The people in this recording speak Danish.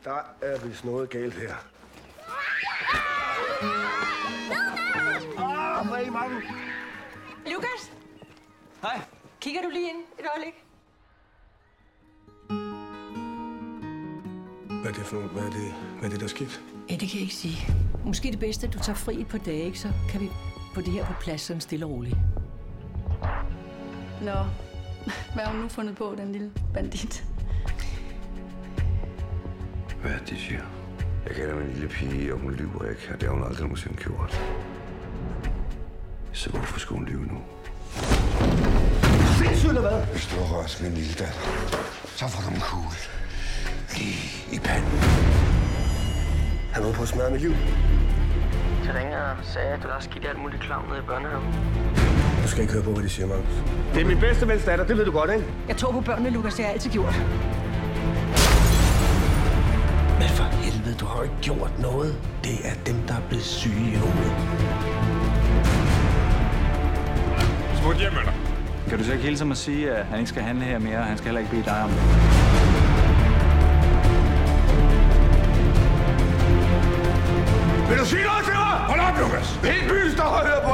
Der er vist noget galt her. Hvor er I mange? Lukas? Hej. Kigger du lige ind et øjeblik? Hvad er det for noget? Hvad er det, der er sket? Ja, det kan jeg ikke sige. Måske det bedste, at du tager fri et par dage, ikke? Så kan vi få det her på plads sådan stille og roligt. Nå, hvad har hun nu fundet på, den lille bandit? Hvad er det, siger? Jeg kalder mig en lille pige, og hun lyver ikke, og det har hun aldrig nogensinde gjort. Så hvorfor skulle hun lyve nu? Sindssygt eller hvad? Hvis du har rørt min lille datter, så får du en kugle lige i panden. Han var på at smadre mit liv. Så ringede og sagde, at du har skidt alt muligt klam nede i børnehaven. Du skal ikke høre på, hvad de siger, Magnus. Det er min bedste vens datter, det ved du godt, ikke? Jeg tror på børnene, Lukas. Det har jeg altid gjort. Men for helvede, du har jo ikke gjort noget. Det er dem, der er blevet syge i hovedet. Smut hjem med dig. Kan du så ikke hilse mig sige, at han ikke skal handle her mere, og han skal heller ikke bede dig om det? Vil du sige noget til mig? Hold op, Lukas! Hele byen står og hører på